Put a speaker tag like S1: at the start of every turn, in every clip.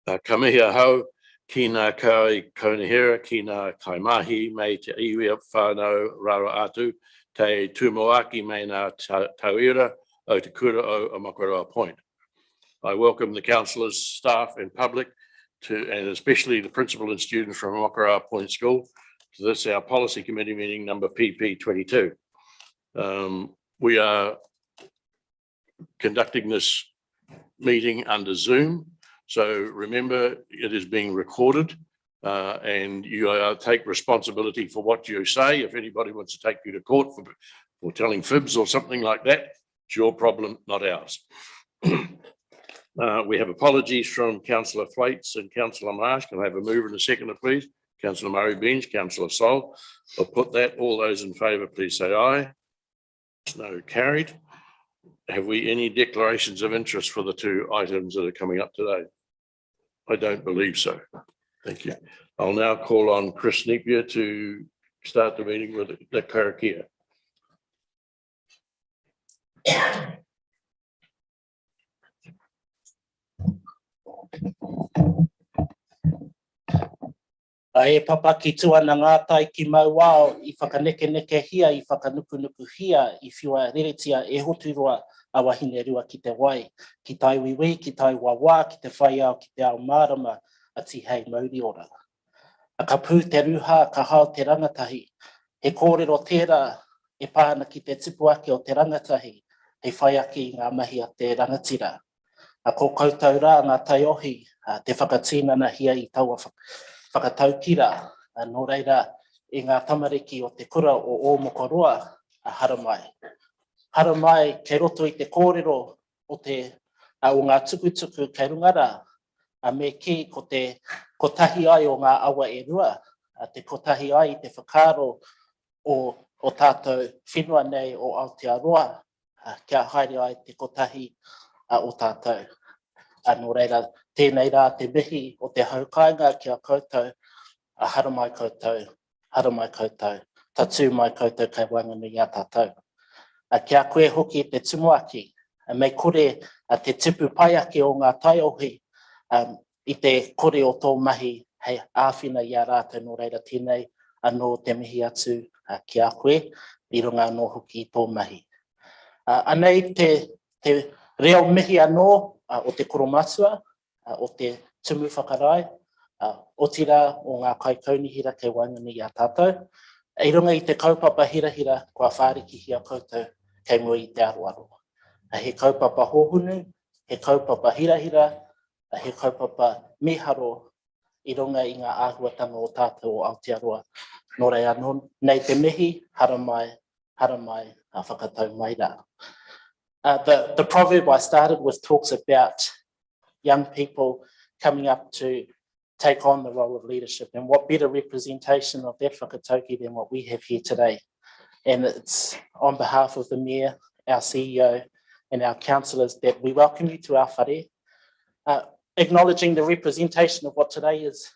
S1: Ka mihi ahau ki ngā kai kaunihera, ki ngā kaimahi me te iwi whānau raro atu, te tūmoaki me ngā tauira o te kura o Makaroa Point. I welcome the councillors, staff and public and especially the principal and students from Makaroa Point School to this, our policy committee meeting number PP22. We are conducting this meeting under Zoom. So remember, it is being recorded and you take responsibility for what you say. If anybody wants to take you to court for telling fibs or something like that, it's your problem, not ours. We have apologies from Councillor Thwaites and Councillor Marsh. Can I have a mover and a seconder, please? Councillor Murray-Beans, Councillor Sol. I'll put that. All those in favour, please say aye. No, carried. Have we any declarations of interest for the two items that are coming up today? I don't believe so. Thank you. I'll now call on Chris Napier to start the meeting with the karakia.
S2: E papa ki tua na ngātai ki mauao I whakaneke hia, I whakanuku hia, I whiua reretia e hotu roa a wahine rua ki te wai. Ki tai wiwi, ki tai wawa, ki te whai au, ki te ao marama, a ti hei mauri ora. A ka pū te ruha, ka hao te rangatahi. He kōrero tērā, e pāna ki te tipu ake o te rangatahi, he whai ake I ngā mahi a te rangatira. A ko koutou rā ngā tai ohi, te whakatīnana hia I taua whakataukira, nō reira I ngā tamariki o te kura o Mokoroa, a haramai. Haramai, kei roto I te kōrero o ngā tukutuku kei rungara, a me ki ko tahi ai o ngā awa e rua, te kotahi ai te whakaro o tātou whenua nei o Aotearoa, kia haere ai te kotahi o tātou. Nō reira, tēnei rā te mihi o te haukainga kia koutou, haramai koutou, tatu mai koutou kei wanganu I a tātou. Kia koe hoki te tumuaki, mei kore te tipu pai ake o ngā tai ohi, I te kore o tō mahi hei āwhina I a rātou nō reira tēnei anō te mihi atu ki a koe, I runga anō hoki I tō mahi. Anei te reo mihi anō o te koromatua, o te tumu whakarai, o tira o ngā kai kaunihira kei wanganu I a tātou. I runga I te kaupapa hirahira kua whāriki hia koutou kei mua I te aroaro. He kaupapa hohunu, he kaupapa hirahira, he kaupapa miharo I runga I ngā āhuatanga o tātou o Aotearoa. Nō rei anō, nei te mihi, haramai, whakatau mai rā. The proverb I started with talks about young people coming up to take on the role of leadership, and what better representation of that whakatauki than what we have here today. And it's on behalf of the Mayor, our CEO and our councillors that we welcome you to our whare, acknowledging the representation of what today is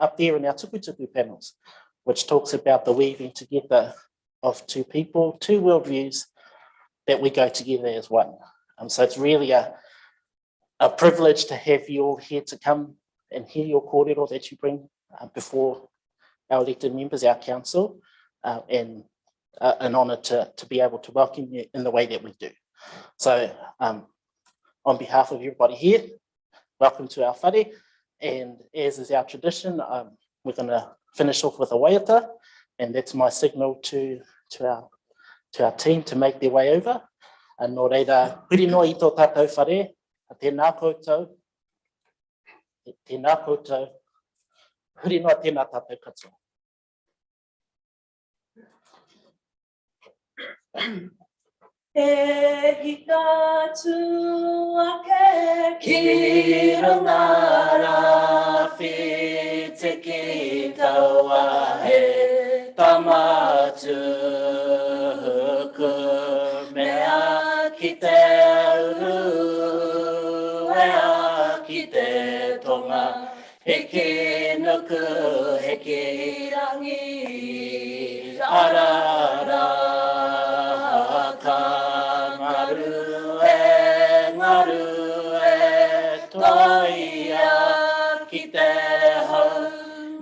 S2: up there in our tukutuku panels, which talks about the weaving together of two people, two worldviews, that we go together as one. So it's really a privilege to have you all here to come and hear your kōrero that you bring before our elected members, our council, and an honour to be able to welcome you in the way that we do. So on behalf of everybody here, welcome to our whare, and as is our tradition, we're going to finish off with a waiata, and that's my signal to our team to make their way over. Nō reira, huri noa I tō tātou whare, tēnā koutou, huri noa tēnā tātou katoa.
S3: E hika tu ake ki runga rafi te ki taua he tamatu ku mea ki te uru ea ki te tonga he ki nuku he ki rangi arara Ngaru e toia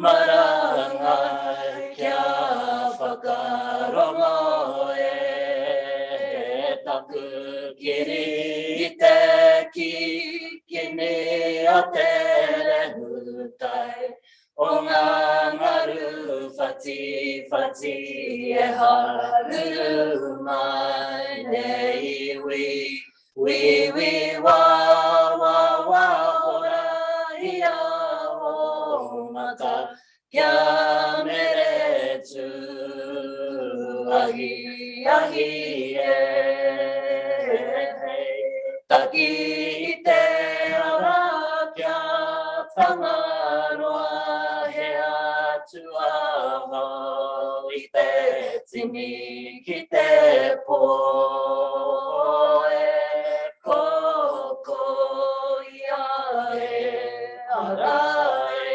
S3: Marangai kia whakarongo e taku kiri I te kini a te rehutai o ngā ngaru whati e haru mai nei wi wa hora ia o mata kia mere tu ahi e taki I te ara kia whangaroa he atu aho I te tini ki te po e koko ia e ara e.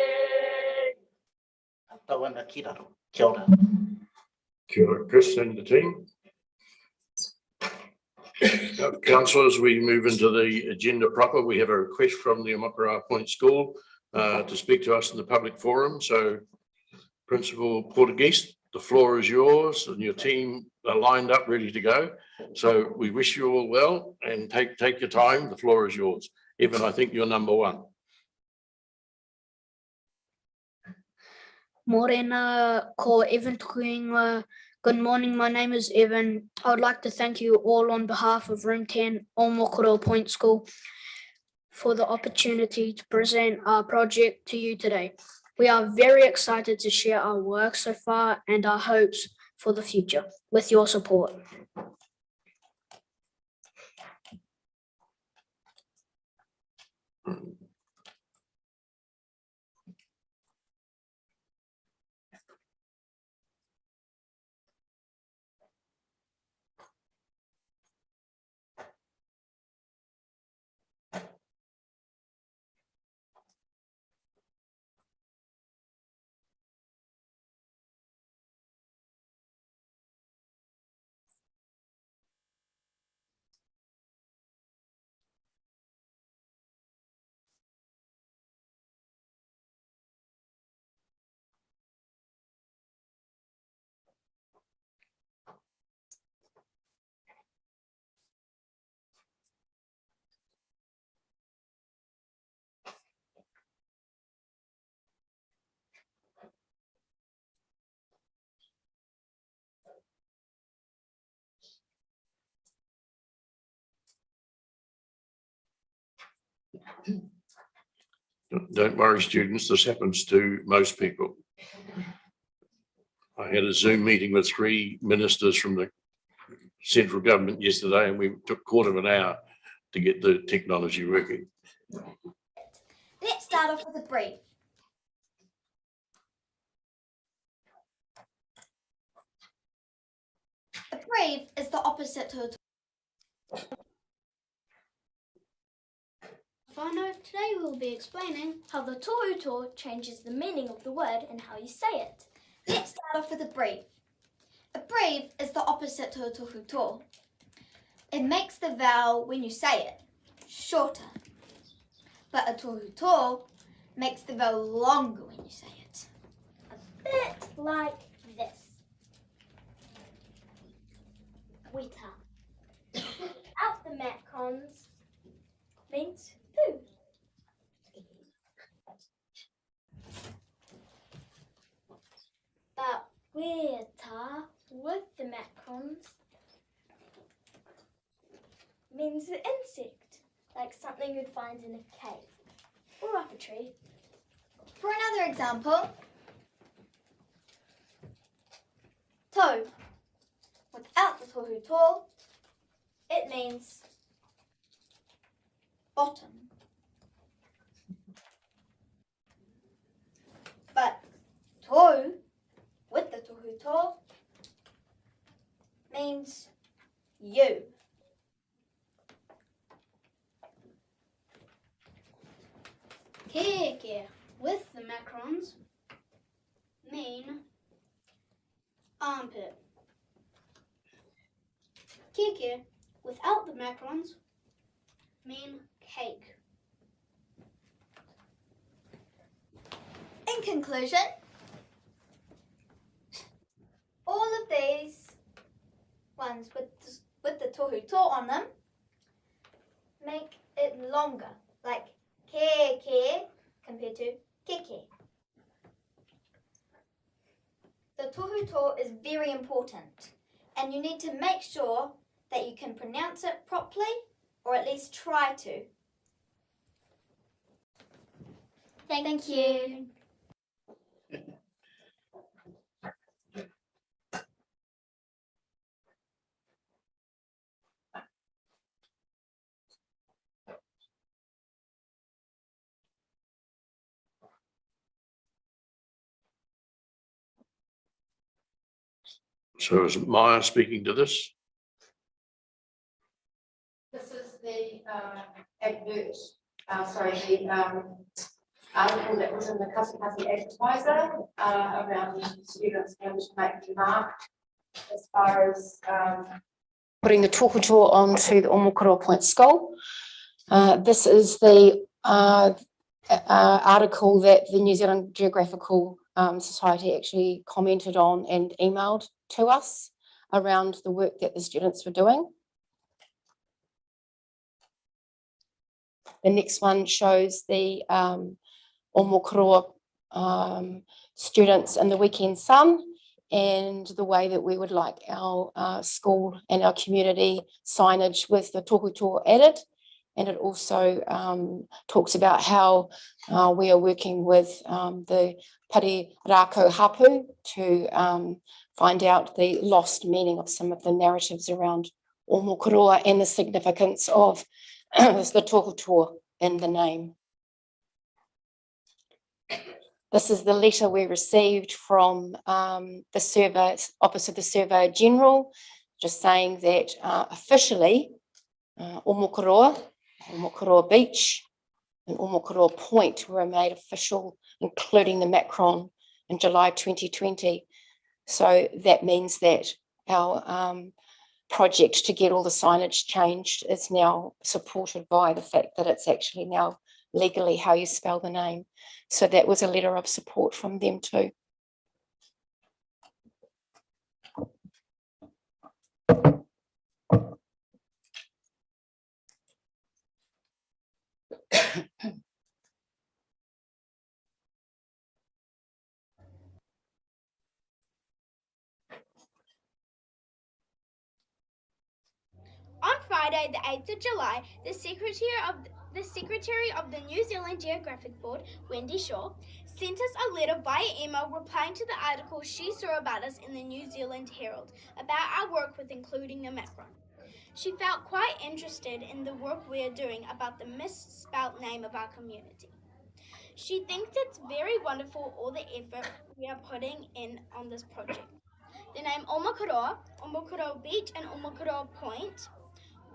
S2: Tawana ki raro. Kia ora.
S1: Kia ora, Chris and the team. Councillors, we move into the agenda proper. We have a request from the Omakara Point School to speak to us in the public forum. So, Principal Portuguese, the floor is yours and your team are lined up, ready to go. So we wish you all well and take your time. The floor is yours. Evan, I think you're number one.
S4: Morena ko Evan tukuinga. Good morning, my name is Evan. I would like to thank you all on behalf of Room 10 Omokoro Point School for the opportunity to present our project to you today. We are very excited to share our work so far and our hopes for the future with your support.
S1: Don't worry, students, this happens to most people. I had a Zoom meeting with 3 ministers from the central government yesterday and we took a quarter of an hour to get the technology working.
S5: Let's start off with a brief. A brave is the opposite to a
S6: Whānau, today we will be explaining
S5: how the tohuto changes the meaning of the word and how you say it. Let's start off with a brave. A brave is the opposite to a tohuto. It makes the vowel when you say it shorter, but a tohuto makes the vowel longer when you say it. A bit like this. Wita. Out the macrons means who. But weta with the macrons means an insect, like something you'd find in a cave or up a tree. For another example, toe. Without the tohuto, it means bottom. But toe with the tohuto means you.
S6: keke with the macrons mean armpit. Keke without the macrons mean cake.
S5: In In conclusion, all of these ones with the tohu to on them make it longer, like ke compared to ke. The tohu to is very important, and you need to make sure that you can pronounce it properly, or at least try to. Thank you.
S1: So is Maya speaking to this?
S7: This is the advert, the article that was in the Kasipati Advertiser around students having to make a remark as far as putting the tohutohu onto the Omokoro Point School. This is the article that the New Zealand Geographical Society actually commented on and emailed to us around the work that the students were doing. The next one shows the Omokoro students in the weekend sun and the way that we would like our school and our community signage with the tohutohu added. And it also talks about how we are working with the Parirako Hapu to find out the lost meaning of some of the narratives around Omokoroa and the significance of the tohutohu in the name. This is the letter we received from the survey, Office of the Surveyor General, just saying that officially Omokoroa Beach and Omokoroa Point were made official, including the Macron in July 2020. So that means that our project to get all the signage changed is now supported by the fact that it's actually now legally how you spell the name. So that was a letter of support from them too.
S8: On Friday, the 8th of July, the Secretary of the New Zealand Geographic Board, Wendy Shaw, sent us a letter via email replying to the article she saw about us in the New Zealand Herald about our work with including the Macron. She felt quite interested in the work we are doing about the misspelt name of our community. She thinks it's very wonderful all the effort we are putting in on this project. The name Omokoroa, Omokoro Beach and Omokoro Point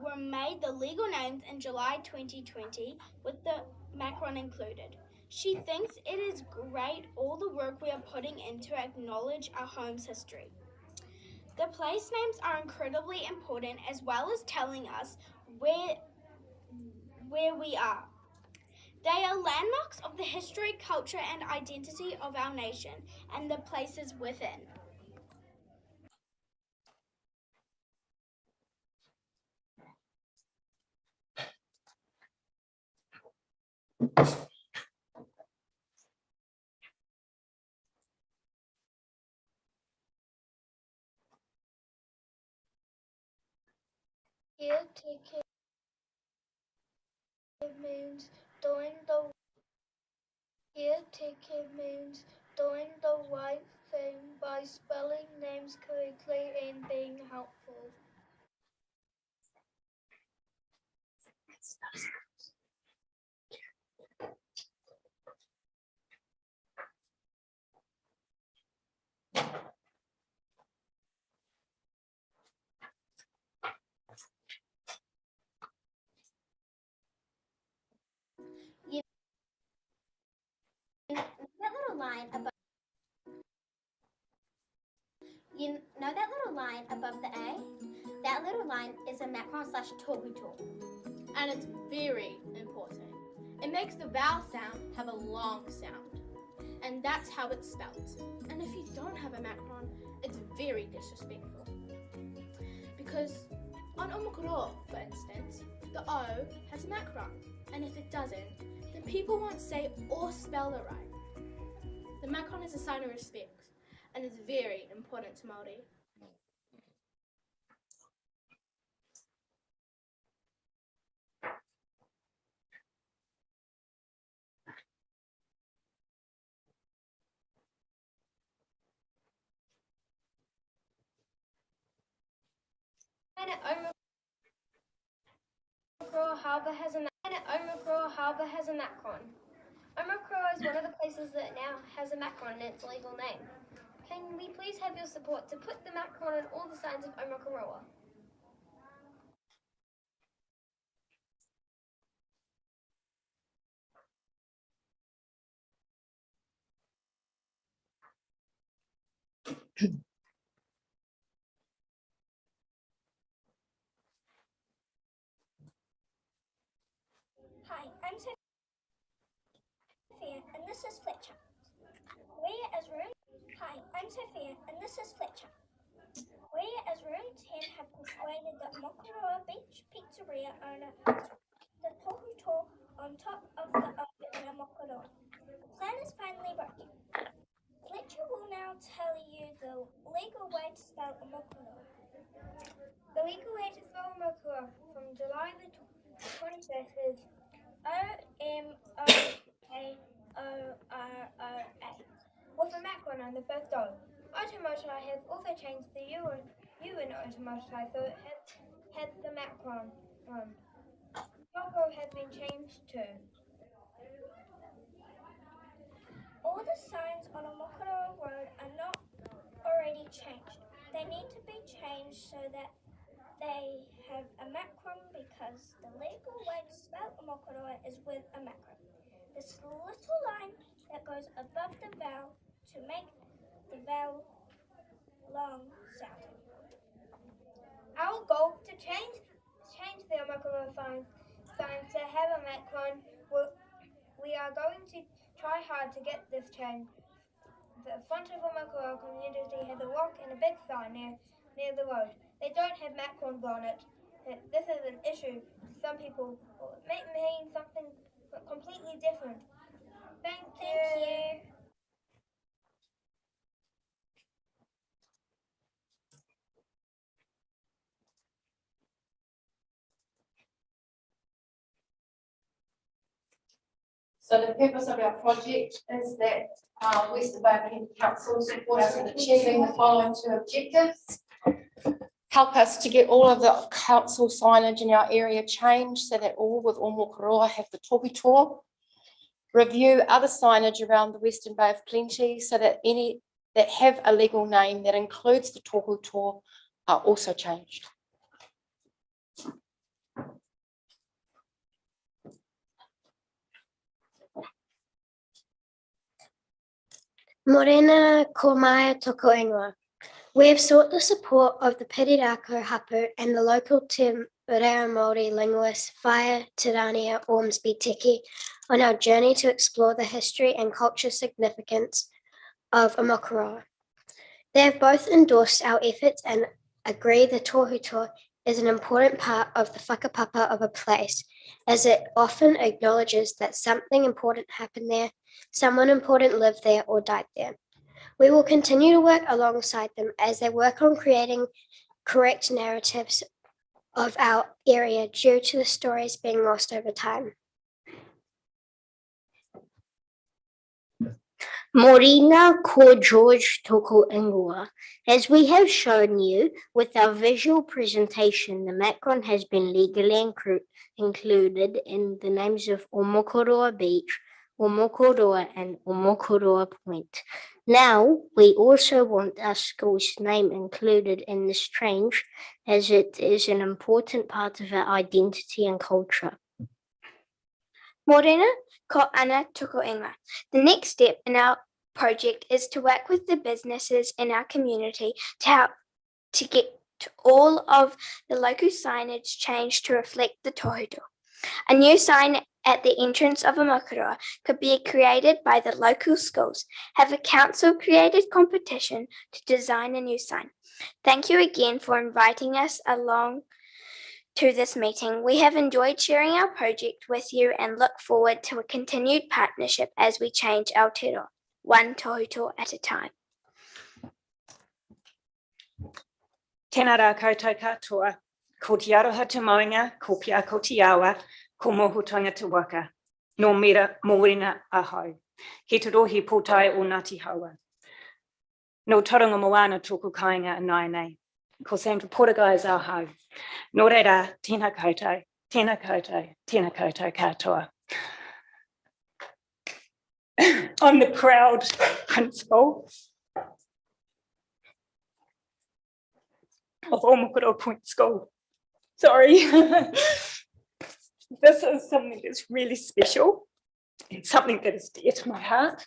S8: were made the legal names in July 2020 with the Macron included. She thinks it is great all the work we are putting in to acknowledge our home's history. The place names are incredibly important as well as telling us where we are. They are landmarks of the history, culture and identity of our nation and the places within.
S4: Caretaker means doing the right thing by spelling names correctly and being helpful.
S5: You know that little line above the A? That little line is a Macron/tohutohu.
S3: And it's very important. It makes the vowel sound have a long sound.
S8: and that's how it's spelt. And if you don't have a macron, it's very disrespectful. Because on Omokoro, for instance, the O has a macron, and if it doesn't, then people won't say or spell it right. The macron is a sign of respect, and it's very important to Māori.
S9: Omokoro Harbour has a macron. Omokoro is one of the places that now has a macron in its legal name. Can we please have your support to put the macron on all the signs of Omokoroa?
S5: Hi, I'm Sophia and this is Fletcher. We as Room Room 10 have persuaded the Mokoroa Beach Pizzeria owner the tohuto on top of the O in Mokoroa. The plan is finally working. Fletcher will now tell you the legal way to spell Mokoroa. The legal way to spell Mokoroa from July the 21st is O-M-O-K-O-R-O-A with a macron on the first O. Automotai has also changed the U in Automotai, so it has the macron on. Logo has been changed too. All the signs on Omokoro Road are not already changed. They need to be changed so that they have a macron because the legal way to spell Omokoro is with a macron. This little line that goes above the vowel to make the vowel long sound. Our goal to change the Omokoro signs to have a macron. We are going to try hard to get this changed. The front of Omokoro community has a rock and a big sign near the road. They don't have macrons on it. This is an issue to some people. It may mean something completely different. Thank you.
S7: So the purpose of our project is that Western Bay Community Council support us in achieving the following two objectives. Help us to get all of the council signage in our area changed so that all with Omokoroa have the tohutoa. Review other signage around the Western Bay of Plenty so that any that have a legal name that includes the tohutoa are also changed.
S4: Morena ko mai toko ingoa. We have sought the support of the Pirirako Hapu and the local Te Reo Māori linguist Whaia Tirania Ormsby Teki on our journey to explore the history and culture significance of Omokoroa. They have both endorsed our efforts and agree the tohutoa is an important part of the whakapapa of a place, as it often acknowledges that something important happened there, someone important lived there or died there. We will continue to work alongside them as they work on creating correct narratives of our area due to the stories being lost over time.
S10: Morena ko George toko ingoa. As we have shown you with our visual presentation, the macron has been legally included in the names of Omokoroa Beach, Omokoroa and Omokoroa Point. Now, we also want our school's name included in this change as it is an important part of our identity and culture.
S8: Morena ko ana toko ingoa. The next step in our project is to work with the businesses in our community to help to get all of the local signage changed to reflect the tohutoa. A new sign
S9: at the entrance of a makaroa could be created by the local schools, have a council created competition to design a new sign. Thank you again for inviting us along to this meeting. We have enjoyed sharing our project with you and look forward to a continued partnership as we change Aotearoa, one tohuto at a time.
S11: Tēnā rā koutou katoa, ko te aroha te maunga, ko pia ko te awa, ko mohotanga te waka, no mera mōrena ahau. He te rohi pōtai o Ngāti Haua. No taronga moana tōku kāinga anai nei. Ko Sandra Portagai is our hau. No reira, tēnā koutou, tēnā koutou, tēnā koutou katoa. I'm the proud principal of Omokoro Point School. Sorry. This is something that's really special and something that is dear to my heart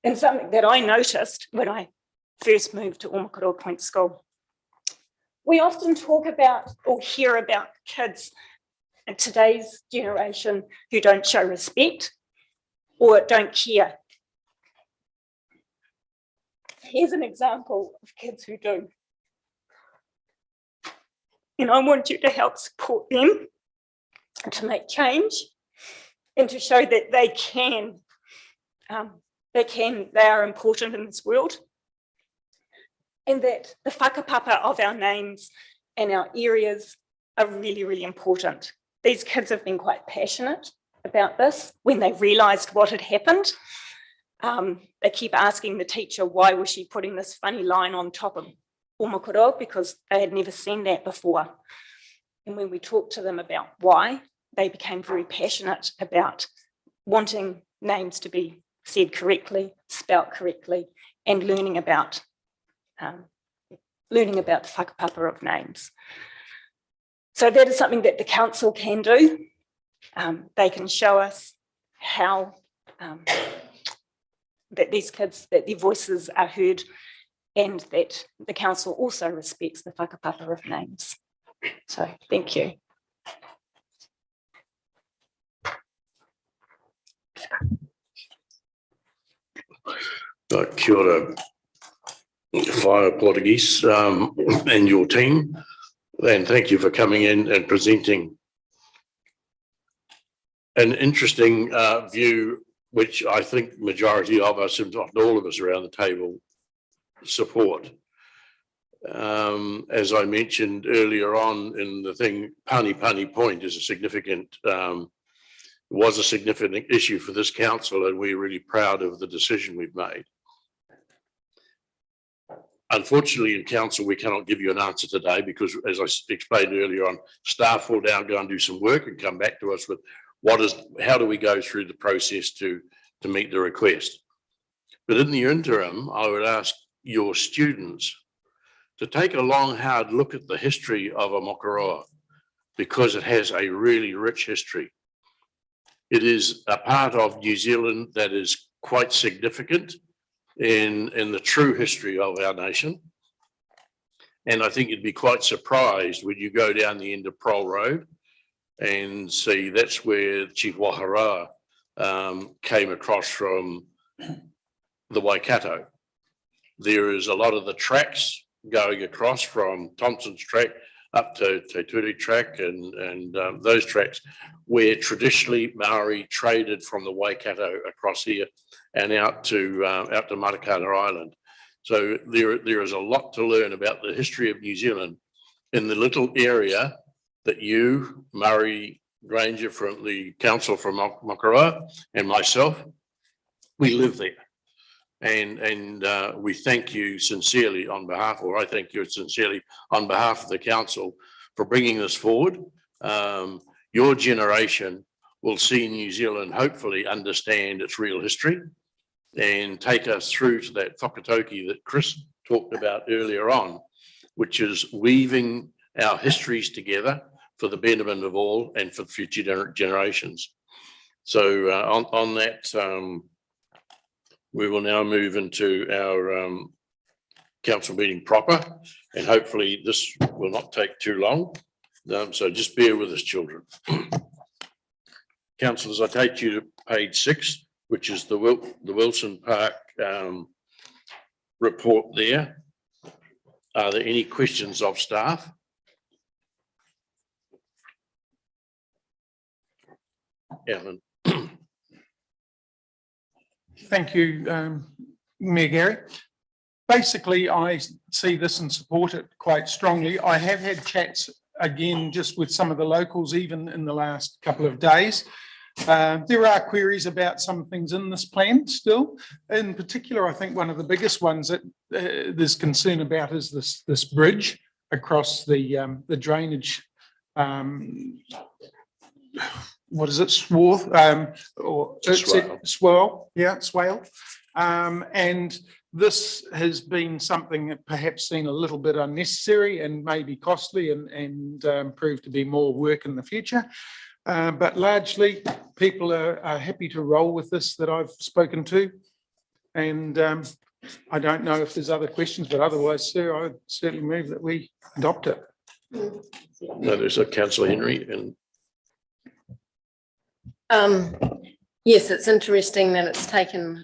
S11: and something that I noticed when I first moved to Omokoro Point School. We often talk about or hear about kids in today's generation who don't show respect or don't care. Here's an example of kids who do. And I want you to help support them to make change and to show that they are important in this world, and that the whakapapa of our names and our areas are really, really important. These kids have been quite passionate about this when they realised what had happened. They keep asking the teacher, why was she putting this funny line on top of Omokoro, because they had never seen that before. And when we talked to them about why, they became very passionate about wanting names to be said correctly, spelt correctly, and learning about the whakapapa of names. So that is something that the council can do. They can show us how that these kids, that their voices are heard, and that the council also respects the whakapapa of names. So thank you.
S1: Kia ora, Whaia Portuguese and your team, and thank you for coming in and presenting an interesting view, which I think majority of us, if not all of us around the table, support. As I mentioned earlier on in the thing, Pani Point is a significant, was a significant issue for this council, and we're really proud of the decision we've made. Unfortunately, in council, we cannot give you an answer today because, as I explained earlier on, staff will now go and do some work and come back to us with how do we go through the process to meet the request. But in the interim, I would ask your students to take a long, hard look at the history of Omokoroa, because it has a really rich history. It is a part of New Zealand that is quite significant in the true history of our nation. And I think you'd be quite surprised when you go down the end of Prole Road and see that's where Chief Wahara came across from the Waikato. There is a lot of the tracks going across from Thompson's track up to Te Ture track and those tracks where traditionally Maori traded from the Waikato across here and out to Matakana Island. So there is a lot to learn about the history of New Zealand in the little area that you, Murray Granger from the Council from Makaroa, and myself, we live there. And we thank you sincerely on behalf, or I thank you sincerely on behalf of the council for bringing this forward. Your generation will see New Zealand hopefully understand its real history and take us through to that whakatauki that Chris talked about earlier on, which is weaving our histories together for the benefit of all and for future generations. So on that, we will now move into our council meeting proper, and hopefully this will not take too long. So just bear with us, children. Councillors, I take you to page 6, which is the Wilson Park report there. Are there any questions of staff? Alan.
S12: Thank you, Mayor Gary. Basically, I see this and support it quite strongly. I have had chats again just with some of the locals even in the last couple of days. There are queries about some things in this plan still. In particular, I think one of the biggest ones that there's concern about is this bridge across the drainage. What is it? Swarth or swale? Yeah, swale. And this has been something that perhaps seen a little bit unnecessary and maybe costly and prove to be more work in the future. But largely people are happy to roll with this that I've spoken to. And I don't know if there's other questions, but otherwise, sir, I would certainly move that we adopt it.
S1: No, there's a Councillor Henry and
S13: yes, it's interesting that it's taken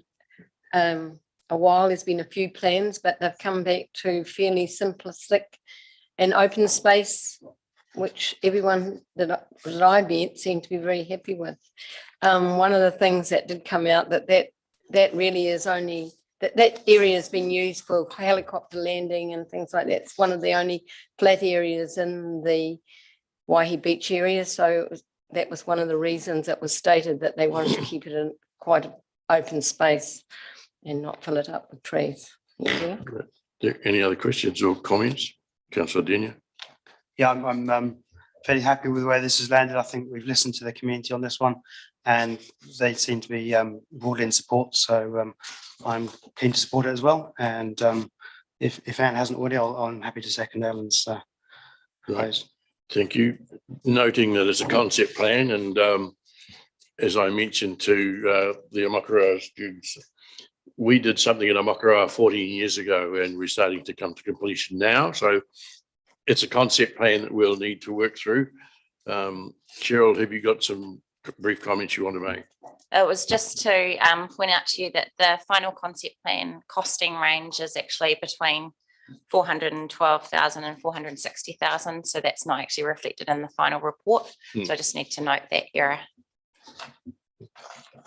S13: a while. There's been a few plans, but they've come back to fairly simplistic and open space, which everyone that I met seemed to be very happy with. One of the things that did come out that really is only that area has been used for helicopter landing and things like that. It's one of the only flat areas in the Waihi Beach area. So that was one of the reasons it was stated that they wanted to keep it in quite an open space and not fill it up with trees. Yeah.
S1: Any other questions or comments? Councillor Denia.
S14: Yeah, I'm fairly happy with the way this has landed. I think we've listened to the community on this one and they seem to be broadly in support. So I'm keen to support it as well. And if Anne hasn't already, I'm happy to second Alan's proposed.
S1: Thank you. Noting that it's a concept plan and as I mentioned to the Amakoroa students, we did something in Amakoroa 14 years ago and we're starting to come to completion now. So it's a concept plan that we'll need to work through. Cheryl, have you got some brief comments you want to make?
S15: It was just to point out to you that the final concept plan costing range is actually between 412,000 and 460,000. So that's not actually reflected in the final report. So I just need to note that error.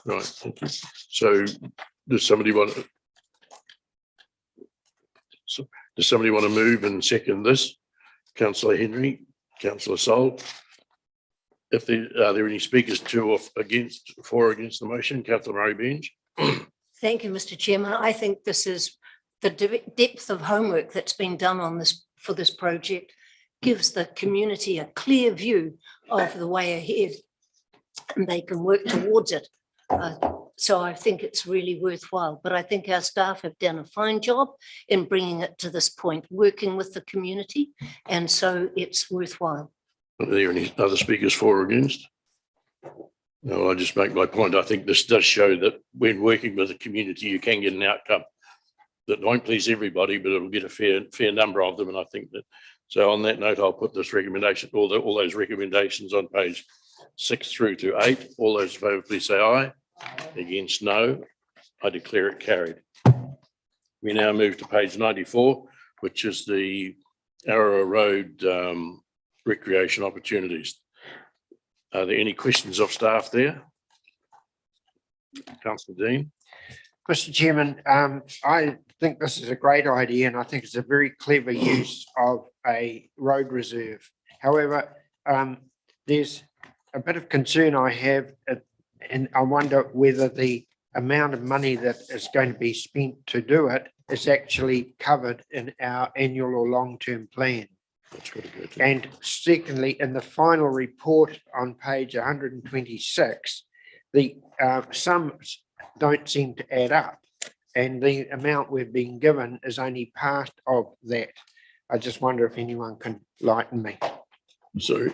S1: Right, thank you. So does somebody want to move and second this? Councillor Henry, Councillor Sol. If there are there any speakers for or against the motion? Councillor Murray-Benge.
S16: Thank you, Mr. Chairman. I think this is the depth of homework that's been done on this for this project gives the community a clear view of the way ahead and they can work towards it. So I think it's really worthwhile, but I think our staff have done a fine job in bringing it to this point, working with the community, and so it's worthwhile.
S1: Are there any other speakers for or against? No, I'll just make my point. I think this does show that when working with the community, you can get an outcome that won't please everybody, but it'll get a fair number of them. And I think that, so on that note, I'll put this recommendation, all those recommendations on page 6 through to 8. All those in favour, please say aye. Against, no. I declare it carried. We now move to page 94, which is the Arawa Road recreation opportunities. Are there any questions of staff there? Councillor Dean.
S17: Mr. Chairman, I think this is a great idea and I think it's a very clever use of a road reserve. However, there's a bit of concern I have and I wonder whether the amount of money that is going to be spent to do it is actually covered in our annual or long-term plan. And secondly, in the final report on page 126, the sums don't seem to add up and the amount we've been given is only part of that. I just wonder if anyone can enlighten me.
S1: So,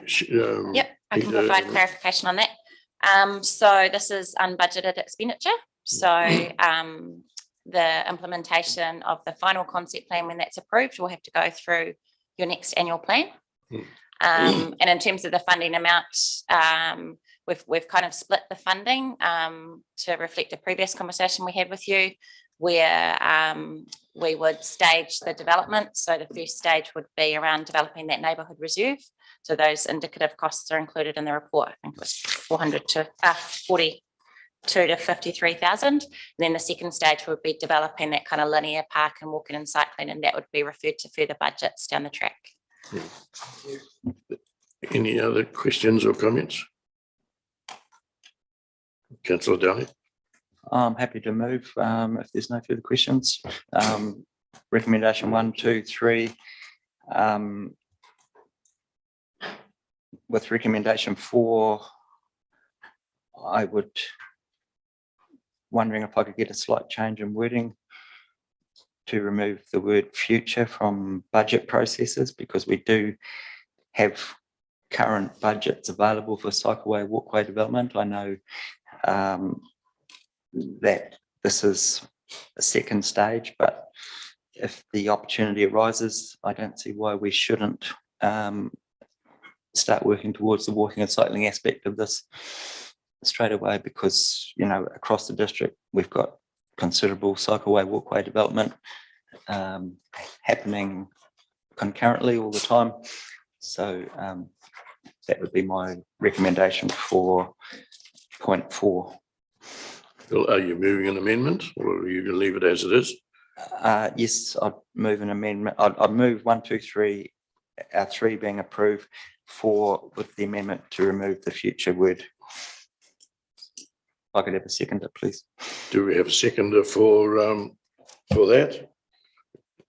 S15: yep, I can provide clarification on that. So this is unbudgeted expenditure. So the implementation of the final concept plan, when that's approved, will have to go through your next annual plan. And in terms of the funding amount, we've kind of split the funding to reflect a previous conversation we had with you, where we would stage the development. So the first stage would be around developing that neighbourhood reserve. So those indicative costs are included in the report. I think it was 42 to 53,000. Then the second stage would be developing that kind of linear park and walking and cycling, and that would be referred to further budgets down the track.
S1: Any other questions or comments? Councillor Daly.
S18: I'm happy to move if there's no further questions. Recommendation 1, 2, 3. With recommendation 4, I would wondering if I could get a slight change in wording to remove the word future from budget processes, because we do have current budgets available for cycleway walkway development. I know that this is a second stage, but if the opportunity arises, I don't see why we shouldn't start working towards the walking and cycling aspect of this straight away, because, you know, across the district, we've got considerable cycleway walkway development happening concurrently all the time. So that would be my recommendation for point 4.
S1: Well, are you moving an amendment, or are you going to leave it as it is?
S18: Yes, I'd move an amendment. I'd move 1, 2, 3, 3 being approved, 4 with the amendment to remove the future word. If I could have a seconder, please.
S1: Do we have a seconder for that?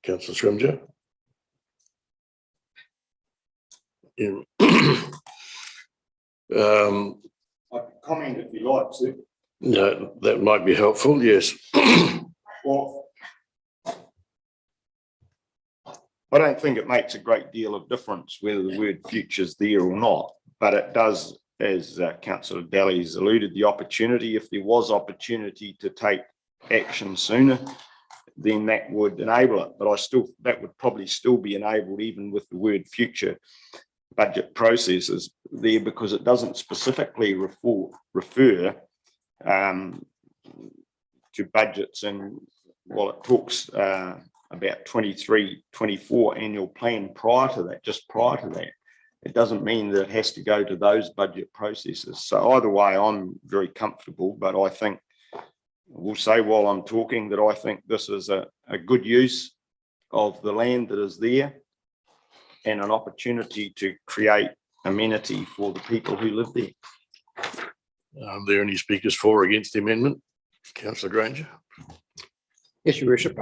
S1: Councillor Scrimgeour. Yeah.
S17: I can comment if you like to.
S1: No, that might be helpful, yes.
S17: Well, I don't think it makes a great deal of difference whether the word future's there or not, but it does, as Councillor Daly's alluded, the opportunity, if there was opportunity to take action sooner, then that would enable it. But that would probably still be enabled even with the word future budget processes there, because it doesn't specifically refer to budgets, and while it talks about 23-24 annual plan prior to that, just prior to that, it doesn't mean that it has to go to those budget processes. So either way, I'm very comfortable, but I think we'll say while I'm talking that I think this is a good use of the land that is there and an opportunity to create amenity for the people who live there.
S1: Are there any speakers for or against the amendment? Councillor Granger.
S19: Yes, Your Worship.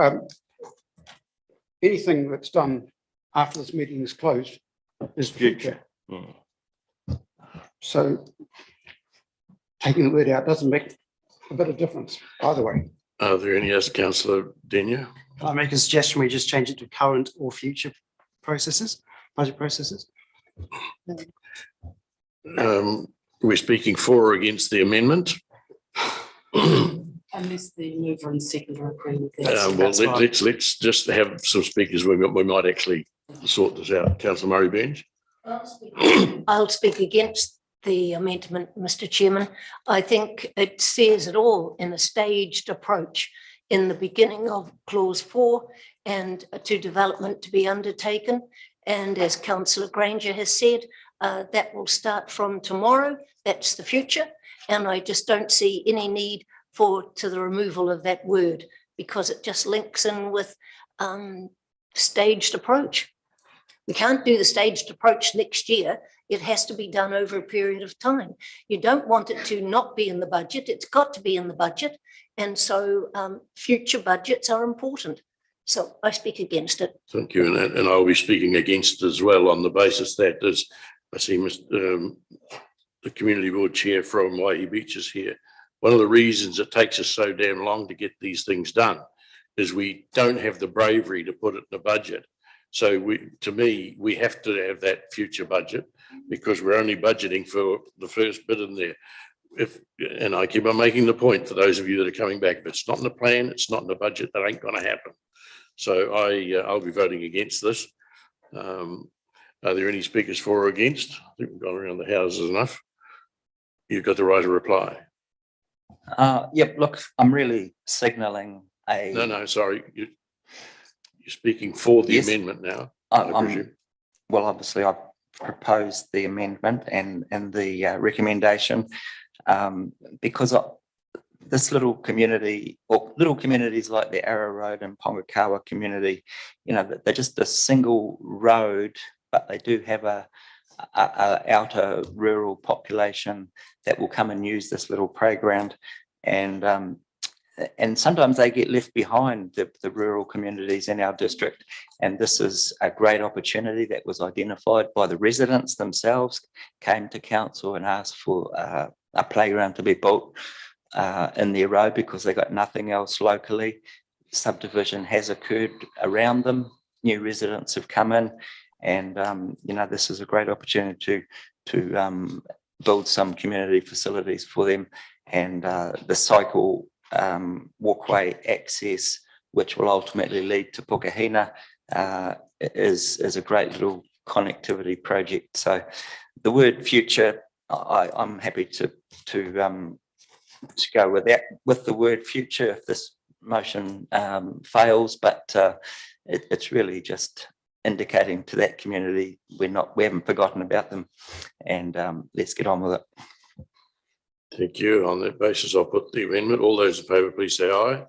S19: Anything that's done after this meeting is closed is future. So taking the word out doesn't make a bit of difference either way.
S1: Are there any others, Councillor Denyer?
S14: Can I make a suggestion? We just change it to current or future processes, budget processes.
S1: We're speaking for or against the amendment.
S2: Unless the mover and seconder agree with that.
S1: Well, let's just have some speakers. We might actually sort this out. Councillor Murray Burns.
S16: I'll speak against the amendment, Mr. Chairman. I think it says it all in a staged approach in the beginning of clause 4 and to development to be undertaken. And as Councillor Granger has said, that will start from tomorrow. That's the future. And I just don't see any need to the removal of that word, because it just links in with staged approach. We can't do the staged approach next year. It has to be done over a period of time. You don't want it to not be in the budget. It's got to be in the budget. And so future budgets are important. So I speak against it.
S1: Thank you. And I'll be speaking against it as well, on the basis that I see the Community Board Chair from Waihi Beach is here. One of the reasons it takes us so damn long to get these things done is we don't have the bravery to put it in the budget. So to me, we have to have that future budget, because we're only budgeting for the first bit in there. And I keep on making the point for those of you that are coming back, if it's not in the plan, it's not in the budget, that ain't going to happen. So I'll be voting against this. Are there any speakers for or against? I think we've gone around the houses enough. You've got the right to reply.
S18: Yep, look, I'm really signalling a.
S1: No, sorry. You're speaking for the
S18: Yes.
S1: amendment now, I presume.
S18: Well, obviously, I've proposed the amendment and the recommendation because this little community, or little communities like the Arrow Road and Pongakawa community, you know, they're just a single road, but they do have a outer rural population that will come and use this little playground, and sometimes they get left behind, the rural communities in our district. And this is a great opportunity that was identified by the residents themselves, came to council and asked for a playground to be built in their road because they got nothing else locally. Subdivision has occurred around them. New residents have come in, and you know, this is a great opportunity to build some community facilities for them. And the cycle walkway access, which will ultimately lead to Pukahina, is a great little connectivity project. So the word future, I'm happy to go with that, with the word future if this motion fails, but it's really just indicating to that community we haven't forgotten about them, and let's get on with it.
S1: Thank you. On that basis, I'll put the amendment. All those in favour, please say aye.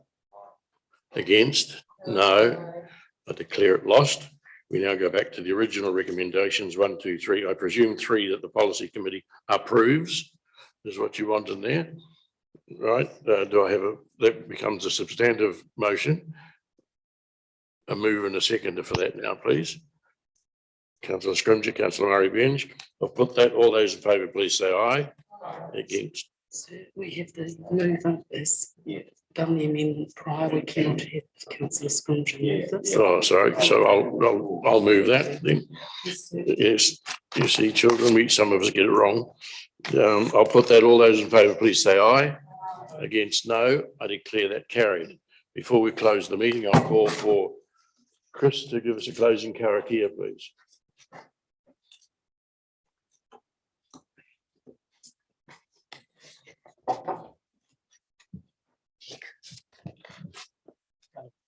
S1: Against? No. I declare it lost. We now go back to the original recommendations, 1, 2, 3. I presume 3 that the policy committee approves is what you want in there, right? Do I have that becomes a substantive motion? A move and a seconder for that now, please. Councillor Scrimgeour, Councillor Murray-Benge. I'll put that. All those in favour, please say aye. Against?
S20: So we have the mover is done the amendment prior. We cannot have Councillor Scrimgeour move this.
S1: Oh, sorry. So I'll move that then. Yes, you see, children, some of us get it wrong. I'll put that. All those in favour, please say aye. Against? No. I declare that carried. Before we close the meeting, I'll call for Chris to give us a closing karakia, please.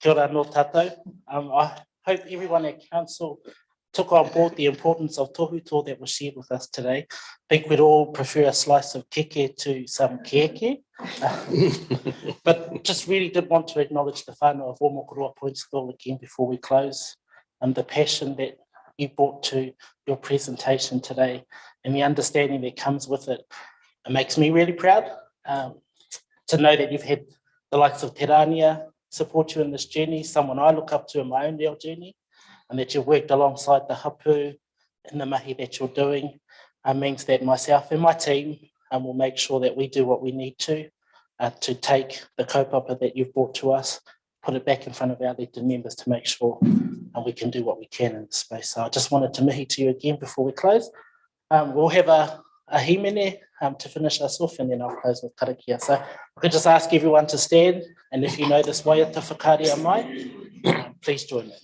S2: Kia ora no tātou. I hope everyone at council took on board the importance of tohuto that was shared with us today. I think we'd all prefer a slice of keke to some keke. But just really did want to acknowledge the whānau of Omokoroa Point School again before we close, and the passion that you brought to your presentation today and the understanding that comes with it. It makes me really proud to know that you've had the likes of Te Rania support you in this journey, someone I look up to in my own real journey, and that you've worked alongside the hapu and the mahi that you're doing. Means that myself and my team will make sure that we do what we need to take the kaupapa that you've brought to us, put it back in front of our elected members to make sure we can do what we can in the space. So I just wanted to mihi to you again before we close. We'll have a himene to finish us off, and then I'll close with karakia. So I could just ask everyone to stand, and if you know this waiata whakaria mai, please join me.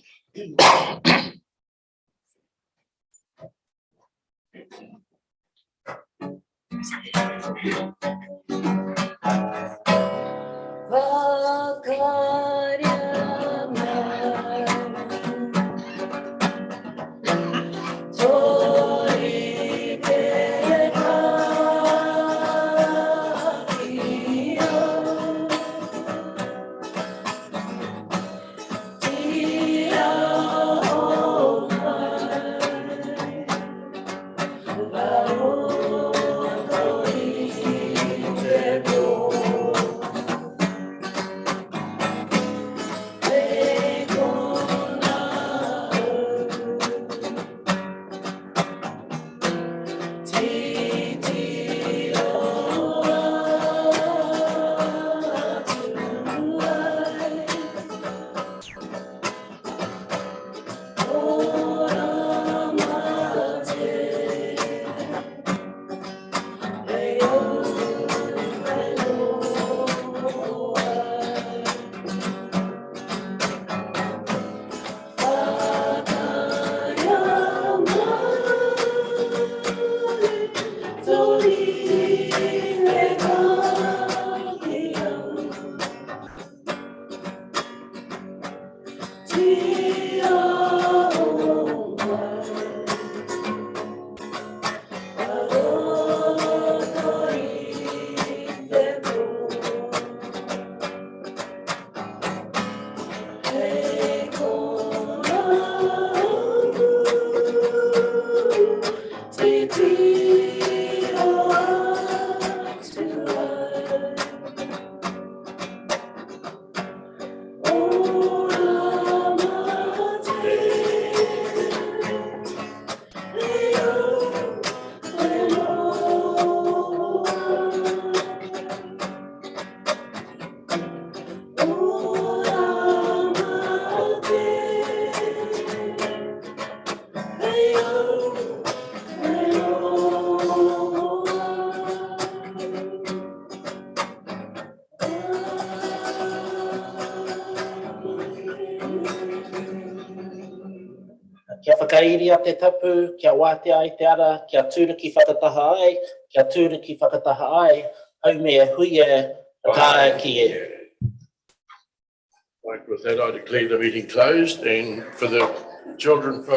S2: Kia whakairia te tapu, kia wātea ai te ara, kia tūriki whakataha ai, kia tūriki whakataha ai, au mea hui e, tāia ki e.
S1: Right, with that, I declare the meeting closed, and for the children from